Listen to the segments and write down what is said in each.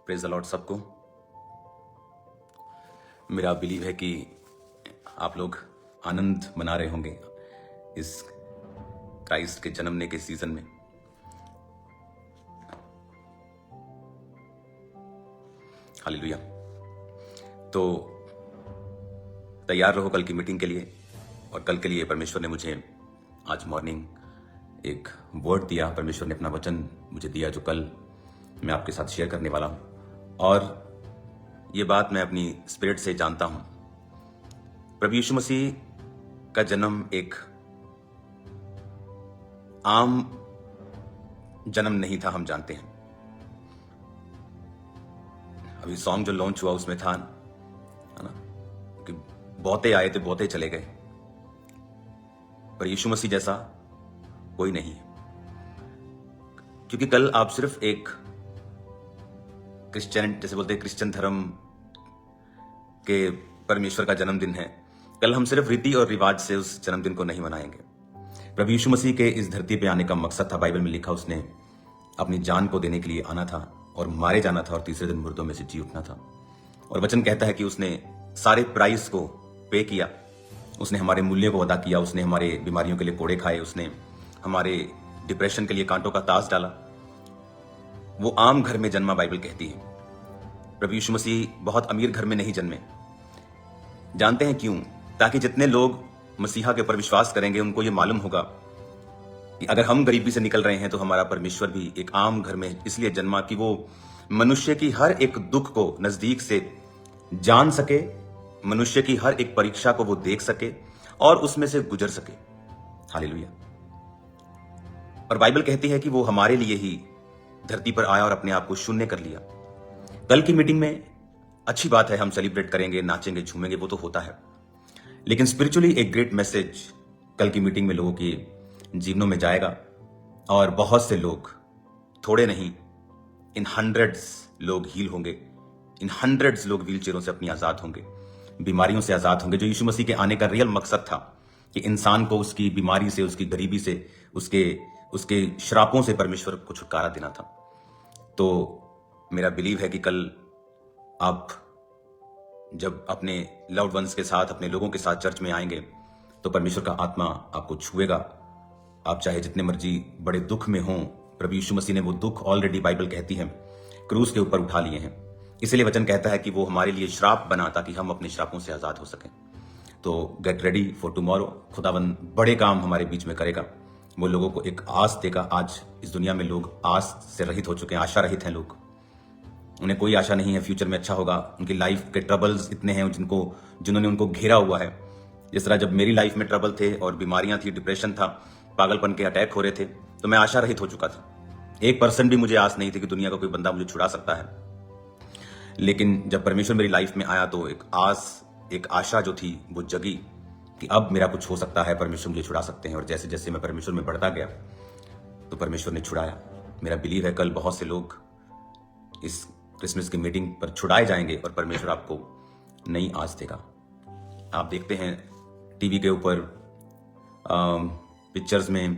Praise the Lord सबको। मेरा believe है कि आप लोग आनंद मना रहे होंगे इस क्राइस्ट के जन्मने के सीजन में। हालेलुया। तो तैयार रहो कल की मीटिंग के लिए। और कल के लिए परमेश्वर ने मुझे आज मॉर्निंग एक वर्ड दिया। परमेश्वर ने अपना वचन मुझे दिया जो कल मैं आपके साथ शेयर करने वाला हूं। और ये बात मैं अपनी स्पिरिट से जानता हूं। प्रभु यीशु मसीह का जन्म एक आम जन्म नहीं था, हम जानते हैं। अभी सॉन्ग जो लॉन्च हुआ उसमें था है ना कि बहुते आए थे बहुते चले गए, पर यीशु मसीह जैसा कोई नहीं है। क्योंकि कल आप सिर्फ एक क्रिश्चियन, जैसे बोलते हैं क्रिश्चियन धर्म के परमेश्वर का जन्मदिन है, कल हम सिर्फ रीति और रिवाज से उस जन्मदिन को नहीं मनाएंगे। प्रभु यीशु मसीह के इस धरती पे आने का मकसद था, बाइबल में लिखा, उसने अपनी जान को देने के लिए आना था और मारे जाना था और तीसरे दिन मुर्दों में से जी उठना था। और वचन कहता है कि उसने सारे प्राइस को पे किया, उसने हमारे मूल्य को अदा किया, उसने हमारे बीमारियों के लिए कोड़े खाए, उसने हमारे डिप्रेशन के लिए कांटों का ताज डाला। वो आम घर में जन्मा, बाइबल कहती है। प्रभु यीशु मसीह बहुत अमीर घर में नहीं जन्मे। जानते हैं क्यों? ताकि जितने लोग मसीहा के ऊपर विश्वास करेंगे उनको ये मालूम होगा कि अगर हम गरीबी से निकल रहे हैं तो हमारा परमेश्वर भी एक आम घर में इसलिए जन्मा कि वो मनुष्य की हर एक दुख को नजदीक से जान सके, मनुष्य की हर एक परीक्षा को वो देख सके और उसमें से गुजर सके। हालेलुया। और बाइबल कहती है कि वो हमारे लिए ही धरती पर आया और अपने आप को शून्य कर लिया। कल की मीटिंग में अच्छी बात है, हम सेलिब्रेट करेंगे, नाचेंगे, झूमेंगे, वो तो होता है, लेकिन स्पिरिचुअली एक ग्रेट मैसेज कल की मीटिंग में लोगों के जीवनों में जाएगा। और बहुत से लोग, थोड़े नहीं, इन हंड्रेड्स लोग हील होंगे, इन हंड्रेड्स लोग व्हील चेयरों से अपनी आजाद होंगे, बीमारियों से आजाद होंगे। जो यीशु मसीह के आने का रियल मकसद था कि इंसान को उसकी बीमारी से, उसकी गरीबी से, उसके श्रापों से परमेश्वर को छुटकारा देना था। तो मेरा बिलीव है कि कल आप जब अपने लव्ड वंस के साथ, अपने लोगों के साथ चर्च में आएंगे तो परमेश्वर का आत्मा आपको छुएगा। आप चाहे जितने मर्जी बड़े दुख में हों, प्रभु यीशु मसीह ने वो दुख ऑलरेडी, बाइबल कहती है, क्रूस के ऊपर उठा लिए हैं। इसलिए वचन कहता है कि वो हमारे लिए श्राप बना ताकि हम अपने श्रापों से आजाद हो सकें। तो गेट रेडी फॉर टुमारो। खुदावन बड़े काम हमारे बीच में करेगा। वो लोगों को एक आस देगा। आज इस दुनिया में लोग आस से रहित हो चुके हैं, आशा रहित हैं लोग। उन्हें कोई आशा नहीं है फ्यूचर में अच्छा होगा। उनकी लाइफ के ट्रबल्स इतने हैं जिन्होंने उनको घेरा हुआ है। जिस तरह जब मेरी लाइफ में ट्रबल थे और बीमारियां थी, डिप्रेशन था, पागलपन के अटैक हो रहे थे, तो मैं आशा रहित हो चुका था। 1% भी मुझे आस नहीं थी कि दुनिया का कोई बंदा मुझे छुड़ा सकता है। लेकिन जब परमेश्वर मेरी लाइफ में आया तो एक आस, एक आशा जो थी वो जगी कि अब मेरा कुछ हो सकता है, परमेश्वर मुझे छुड़ा सकते हैं। और जैसे जैसे मैं परमेश्वर में बढ़ता गया तो परमेश्वर ने छुड़ाया। मेरा बिलीव है कल बहुत से लोग इस क्रिसमस की मीटिंग पर छुड़ाए जाएंगे और परमेश्वर आपको नई आस देगा। आप देखते हैं टीवी के ऊपर, पिक्चर्स में,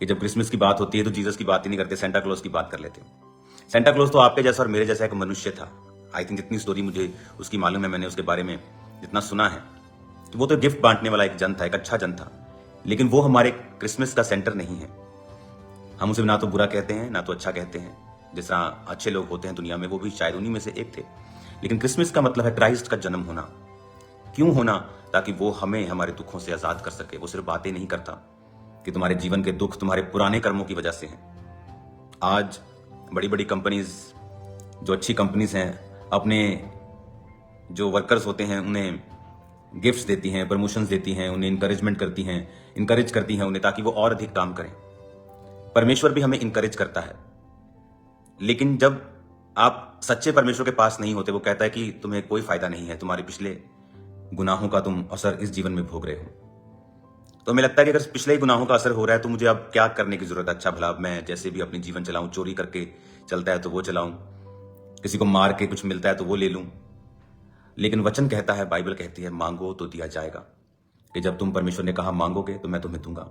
कि जब क्रिसमस की बात होती है तो जीसस की बात ही नहीं करते, सेंटा क्लॉज की बात कर लेते हैं। सेंटा क्लॉज तो आपके जैसा और मेरे जैसा एक मनुष्य था। आई थिंक जितनी स्टोरी मुझे उसकी मालूम है, मैंने उसके बारे में जितना सुना है, कि वो तो गिफ्ट बांटने वाला एक जन था, एक अच्छा जन था। लेकिन वो हमारे क्रिसमस का सेंटर नहीं है। हम उसे ना तो बुरा कहते हैं ना तो अच्छा कहते हैं। जिस तरह अच्छे लोग होते हैं दुनिया में, वो भी शायद उन्हीं में से एक थे। लेकिन क्रिसमस का मतलब है क्राइस्ट का जन्म होना। क्यों होना? ताकि वो हमें हमारे दुखों से आजाद कर सके। वो सिर्फ बातें नहीं करता कि तुम्हारे जीवन के दुख तुम्हारे पुराने कर्मों की वजह से हैं। आज बड़ी बड़ी कंपनीज, जो अच्छी कंपनीज हैं, अपने जो वर्कर्स होते हैं उन्हें गिफ्ट्स देती हैं, प्रमोशंस देती हैं, उन्हें इंकरेज करती हैं उन्हें, ताकि वो और अधिक काम करें। परमेश्वर भी हमें इंकरेज करता है। लेकिन जब आप सच्चे परमेश्वर के पास नहीं होते, वो कहता है कि तुम्हें कोई फायदा नहीं है, तुम्हारे पिछले गुनाहों का तुम असर इस जीवन में भोग रहे हो। तो हमें लगता है कि अगर पिछले ही गुनाहों का असर हो रहा है तो मुझे अब क्या करने की जरूरत है। अच्छा भला मैं जैसे भी अपनी जीवन चलाऊं, चोरी करके चलता है तो वो चलाऊं, किसी को मार के कुछ मिलता है तो वो ले लूं। लेकिन वचन कहता है, बाइबल कहती है, मांगो तो दिया जाएगा। कि जब तुम, परमेश्वर ने कहा मांगोगे तो मैं तुम्हें दूंगा।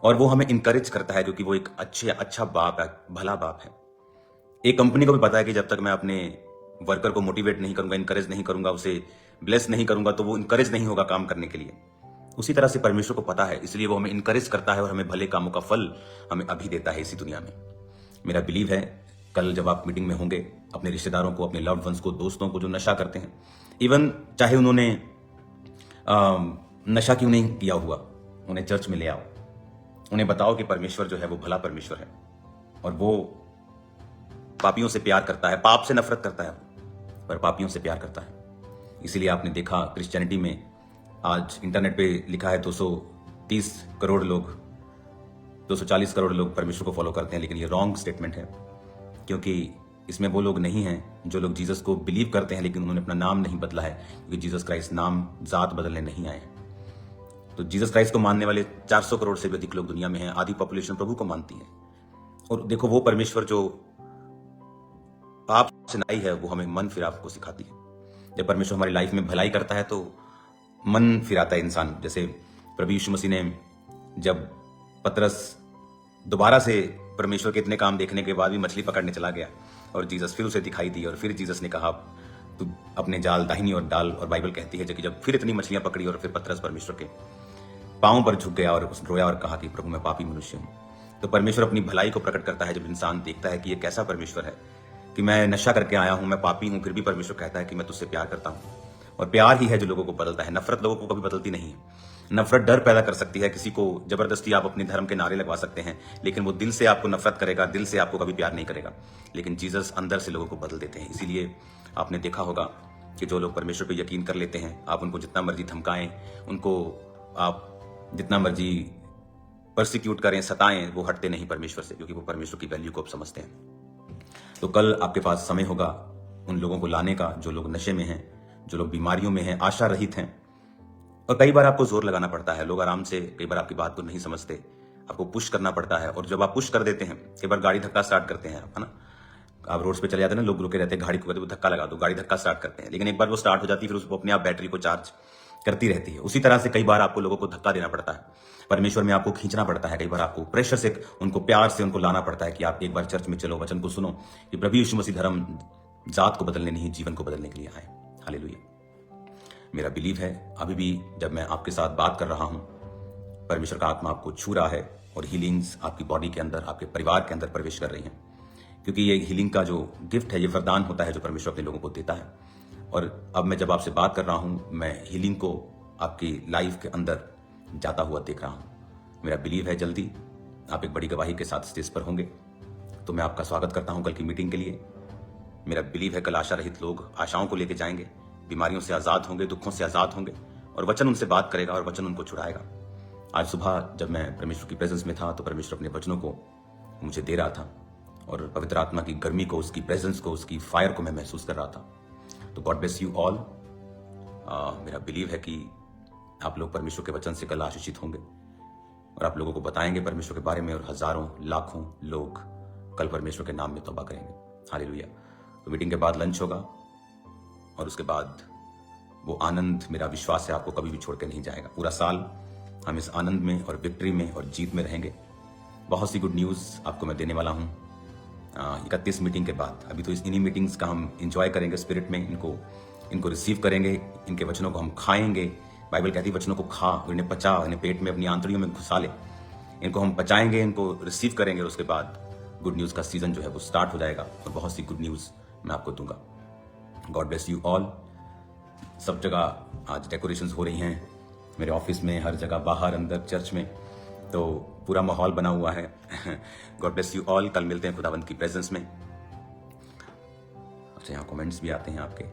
और वो हमें इंकरेज करता है क्योंकि वो एक अच्छा बाप है, भला बाप है। एक कंपनी को भी पता है कि जब तक मैं अपने वर्कर को मोटिवेट नहीं करूंगा, इनकरेज नहीं करूंगा, उसे ब्लेस नहीं करूंगा, तो वो इनकरेज नहीं होगा काम करने के लिए। उसी तरह से परमेश्वर को पता है, इसलिए वो हमें इनकरेज करता है और हमें भले कामों का फल हमें अभी देता है इसी दुनिया में। मेरा बिलीव है कल जब आप मीटिंग में होंगे, अपने रिश्तेदारों को, अपने लव्ड वंस को, दोस्तों को जो नशा करते हैं, इवन चाहे उन्होंने नशा क्यों नहीं किया हुआ, उन्हें चर्च में ले आओ, उन्हें बताओ कि परमेश्वर जो है वो भला परमेश्वर है और वो पापियों से प्यार करता है, पाप से नफरत करता है पर पापियों से प्यार करता है। इसीलिए आपने देखा क्रिश्चियनिटी में आज इंटरनेट पे लिखा है 230 करोड़ लोग, 240 करोड़ लोग परमेश्वर को फॉलो करते हैं, लेकिन ये रॉन्ग स्टेटमेंट है, क्योंकि इसमें वो लोग नहीं हैं जो लोग जीसस को बिलीव करते हैं लेकिन उन्होंने अपना नाम नहीं बदला है, क्योंकि जीसस क्राइस्ट नाम जात बदलने नहीं आए हैं। तो जीसस क्राइस्ट को मानने वाले 400 करोड़ से भी अधिक लोग दुनिया में हैं, आधी पॉपुलेशन प्रभु को मानती है। और देखो वो परमेश्वर जो पाप से नाई है वो हमें मन फिराव को सिखाती है। जब परमेश्वर हमारी लाइफ में भलाई करता है तो मन फिराता है इंसान। जैसे प्रभु यीशु मसीह ने जब पतरस दोबारा से परमेश्वर के इतने काम देखने के बाद भी मछली पकड़ने चला गया और जीसस फिर उसे दिखाई दी और फिर जीसस ने कहा तू अपने जाल दाहिनी ओर डाल, और बाइबल कहती है कि जब फिर इतनी मछलियां पकड़ी और फिर पतरस परमेश्वर के पांव पर झुक गया और रोया और कहा कि प्रभु मैं पापी मनुष्य हूं। तो परमेश्वर अपनी भलाई को प्रकट करता है जब इंसान देखता है कि ये कैसा परमेश्वर है, कि मैं नशा करके आया हूं, मैं पापी हूं, फिर भी परमेश्वर कहता है कि मैं तुझसे प्यार करता हूं। और प्यार ही है जो लोगों को बदलता है, नफरत लोगों को कभी बदलती नहीं है। नफरत डर पैदा कर सकती है, किसी को जबरदस्ती आप अपने धर्म के नारे लगवा सकते हैं, लेकिन वो दिल से आपको नफरत करेगा, दिल से आपको कभी प्यार नहीं करेगा। लेकिन जीसस अंदर से लोगों को बदल देते हैं। इसीलिए आपने देखा होगा कि जो लोग परमेश्वर पे यकीन कर लेते हैं, आप उनको जितना मर्जी धमकाएं, उनको आप जितना मर्जी परसिक्यूट करें, सताएं, वो हटते नहीं परमेश्वर से, क्योंकि वो परमेश्वर की वैल्यू को अब समझते हैं। तो कल आपके पास समय होगा उन लोगों को लाने का जो लोग नशे में हैं, जो लोग बीमारियों में हैं, आशा रहित हैं। और कई बार आपको जोर लगाना पड़ता है, लोग आराम से कई बार आपकी बात को नहीं समझते, आपको पुश करना पड़ता है। और जब आप पुश कर देते हैं, कई बार गाड़ी धक्का स्टार्ट करते हैं, है ना, आप रोड्स पे चले जाते हैं ना, लोग रुके रहते हैं, गाड़ी को कहते हैं धक्का लगा दो, गाड़ी धक्का स्टार्ट करते हैं, लेकिन एक बार वो स्टार्ट हो जाती है फिर उसको अपने आप बैटरी को चार्ज करती रहती है। उसी तरह से कई बार आपको लोगों को धक्का देना पड़ता है, परमेश्वर में आपको खींचना पड़ता है, कई बार आपको प्रेशर से, उनको प्यार से उनको लाना पड़ता है कि आप एक बार चर्च में चलो, वचन को सुनो कि प्रभु यीशु मसीह धर्म जात को बदलने नहीं, जीवन को बदलने के लिए आए। हालेलुया। मेरा बिलीव है अभी भी जब मैं आपके साथ बात कर रहा हूं, परमेश्वर का आत्मा आपको छू रहा है और हीलिंग्स आपकी बॉडी के अंदर, आपके परिवार के अंदर प्रवेश कर रही हैं, क्योंकि ये हीलिंग का जो गिफ्ट है, ये वरदान होता है जो परमेश्वर अपने लोगों को देता है। और अब मैं जब आपसे बात कर रहा हूं, मैं हीलिंग को आपकी लाइफ के अंदर जाता हुआ देख रहा हूं। मेरा बिलीव है जल्दी आप एक बड़ी गवाही के साथ स्टेज पर होंगे, तो मैं आपका स्वागत करता हूं कल की मीटिंग के लिए। मेरा बिलीव है कल आशा रहित लोग आशाओं को लेकर जाएंगे, बीमारियों से आजाद होंगे, दुखों से आजाद होंगे, और वचन उनसे बात करेगा और वचन उनको छुड़ाएगा। आज सुबह जब मैं परमेश्वर की प्रेजेंस में था तो परमेश्वर अपने वचनों को मुझे दे रहा था और पवित्र आत्मा की गर्मी को, उसकी प्रेजेंस को, उसकी फायर को मैं महसूस कर रहा था। तो गॉड ब्लेस यू ऑल। मेरा बिलीव है कि आप लोग परमेश्वर के वचन से कल आशीषित होंगे और आप लोगों को बताएंगे परमेश्वर के बारे में, और हजारों लाखों लोग कल परमेश्वर के नाम में तौबा करेंगे। हालेलुया। तो मीटिंग के बाद लंच होगा और उसके बाद वो आनंद, मेरा विश्वास है, आपको कभी भी छोड़ के नहीं जाएगा। पूरा साल हम इस आनंद में और विक्ट्री में और जीत में रहेंगे। बहुत सी गुड न्यूज़ आपको मैं देने वाला हूँ 31 मीटिंग के बाद। अभी तो इन्हीं मीटिंग्स का हम इंजॉय करेंगे स्पिरिट में, इनको रिसीव करेंगे, इनके वचनों को हम खाएंगे। बाइबल कहती है वचनों को खा, इन्हें पचा, इन्हें पेट में, अपनी आंतड़ियों में घुसा ले। इनको हम पचाएंगे, इनको रिसीव करेंगे, उसके बाद गुड न्यूज़ का सीजन जो है वो स्टार्ट हो जाएगा और बहुत सी गुड न्यूज़ मैं आपको दूंगा। God bless you all. सब जगह आज डेकोरेशंस हो रही हैं, मेरे ऑफिस में, हर जगह, बाहर, अंदर, चर्च में, तो पूरा माहौल बना हुआ है। God bless you all. कल मिलते हैं खुदावंत की प्रेजेंस में। अच्छा, यहाँ कमेंट्स भी आते हैं आपके।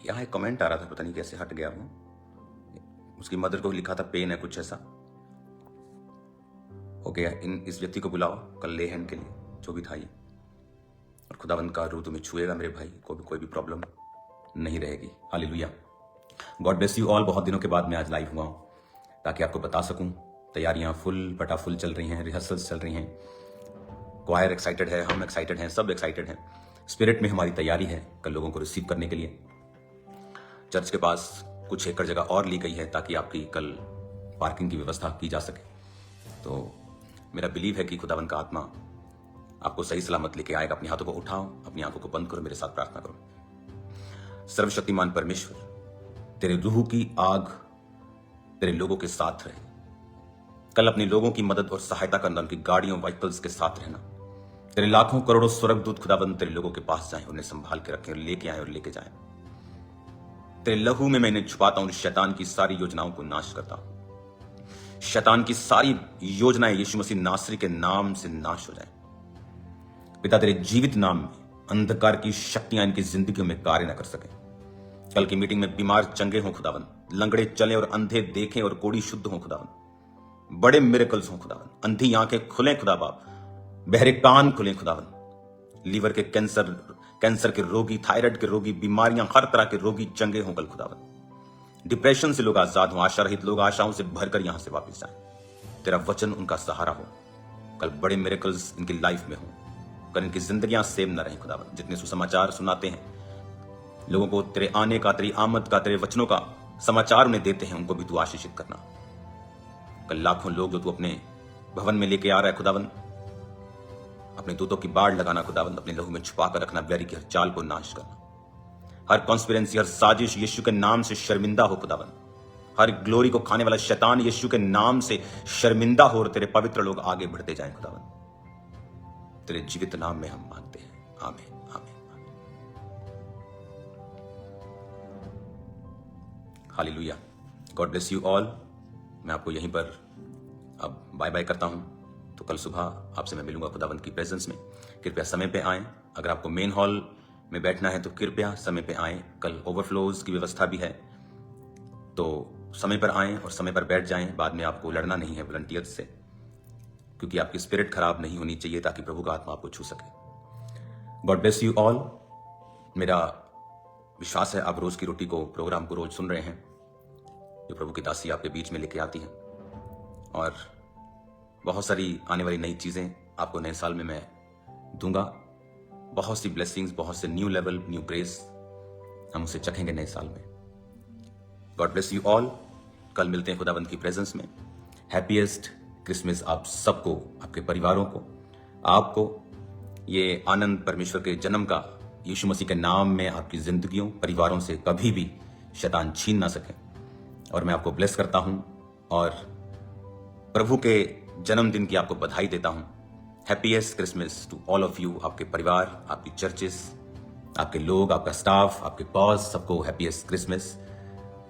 यहाँ एक कमेंट आ रहा था, पता नहीं कैसे हट गया वो। उसकी मदर को लिखा था पेन है, कुछ ऐसा हो गया। इस व्यक्ति को बुलाओ कल ले हैंड के लिए, जो भी था ये, और खुदावंत का रूह तुम्हें छुएगा मेरे भाई, कोई भी प्रॉब्लम नहीं रहेगी। Hallelujah. God bless you all. बहुत दिनों के बाद मैं आज लाइव हुआ हूँ ताकि आपको बता सकूं। तैयारियां फुल फटाफुल चल रही हैं, रिहर्सल्स चल रही हैं, क्वायर एक्साइटेड है, हम एक्साइटेड हैं, सब एक्साइटेड हैं। स्पिरिट में हमारी तैयारी है कल लोगों को रिसीव करने के लिए। चर्च के पास कुछ एकड़ जगह और ली गई है ताकि आपकी कल पार्किंग की व्यवस्था की जा सके। तो मेरा बिलीव है कि खुदावन का आत्मा आपको सही सलामत लेके आएगा। अपने हाथों को उठाओ, अपनी आंखों को बंद करो, मेरे साथ प्रार्थना करो। सर्वशक्तिमान परमेश्वर, तेरे रूह की आग तेरे लोगों के साथ रहे। कल अपने लोगों की मदद और सहायता करना, उनकी गाड़ियों व्हीकल्स के साथ रहना। तेरे लाखों करोड़ों स्वर्गदूत खुदाबंद तेरे लोगों के पास जाएं, उन्हें संभाल के रखें और लेके आए और लेके जाएं। तेरे लहू में मैं इन्हें छुपाता हूं, शैतान की सारी योजनाओं को नाश करता हूं। शैतान की सारी योजनाएं यीशु मसीह नासरी के नाम से नाश हो जाएं। पिता, तेरे जीवित नाम में अंधकार की शक्तियां इनकी जिंदगियों में कार्य न कर सके। कल की मीटिंग में बीमार चंगे हों खुदावन, लंगड़े चले और अंधे देखें और कोढ़ी शुद्ध हों खुदावन, बड़े मिरेकल्स हों खुदावन, अंधी आंखें खुलें खुदा बाप, बहरे कान खुलें खुदावन, लीवर के कैंसर के रोगी, थायराइड के रोगी, बीमारियां हर तरह के रोगी चंगे हों कल खुदावन। डिप्रेशन से लोग आजाद हों, आशा रहित लोग आशाओं से भरकर यहां से वापस जाएं। तेरा वचन उनका सहारा हो। कल बड़े मिरेकल्स इनकी लाइफ में हो। कल इनकी जिंदगियां सेम न रहें खुदावन। जितने सुसमाचार सुनाते हैं लोगों को, तेरे आने का, तेरी आमद का, तेरे वचनों का समाचार उन्हें देते हैं, उनको भी तू आशीषित करना। कल लाखों लोग जो तू अपने भवन में लेके आ रहा है खुदावन, अपने दूतों की बाढ़ लगाना खुदावन, अपने लहू में छुपा कर रखना, बैरी की हर चाल को नाश करना। हर कॉन्स्पिरेंसी, हर साजिश यीशु के नाम से शर्मिंदा हो खुदावन। हर ग्लोरी को खाने वाला शैतान यीशु के नाम से शर्मिंदा हो और तेरे पवित्र लोग आगे बढ़ते जाएं खुदावन। तेरे जीवित नाम में हम मांगते हैं, आमीन आमीन आमीन। Hallelujah. God bless you all. मैं आपको यहीं पर अब बाय बाय करता हूं। तो कल सुबह आपसे मैं मिलूंगा खुदावंत की प्रेजेंस में। कृपया समय पे आएं। अगर आपको मेन हॉल में बैठना है तो कृपया समय पे आएं। कल ओवरफ्लोज की व्यवस्था भी है, तो समय पर आएं और समय पर बैठ जाएं। बाद में आपको लड़ना नहीं है वॉलंटियर्स से, क्योंकि आपकी स्पिरिट खराब नहीं होनी चाहिए ताकि प्रभु का आत्मा आपको छू सके। God bless you all. मेरा विश्वास है आप रोज की रोटी को, प्रोग्राम को रोज सुन रहे हैं, जो प्रभु की दासी आपके बीच में लेके आती है। और बहुत सारी आने वाली नई चीजें आपको नए साल में मैं दूंगा। बहुत सी ब्लेसिंग्स, बहुत से न्यू लेवल, न्यू ग्रेस हम उसे चखेंगे नए साल में। God bless you all. कल मिलते हैं खुदावंत की प्रेजेंस में। हैप्पीएस्ट क्रिसमस आप सबको, आपके परिवारों को, आपको। ये आनंद परमेश्वर के जन्म का यीशु मसीह के नाम में आपकी जिंदगियों, परिवारों से कभी भी शैतान छीन ना सके। और मैं आपको ब्लेस करता हूं और प्रभु के जन्मदिन की आपको बधाई देता हूं। Happiest Christmas to all of you. आपके परिवार, आपकी चर्चेस, आपके लोग, आपका स्टाफ, आपके बॉस, सबको हैप्पीएस्ट क्रिसमस।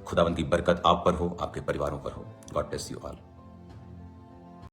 खुदावंत की बरकत आप पर हो, आपके परिवारों पर हो। God bless you all.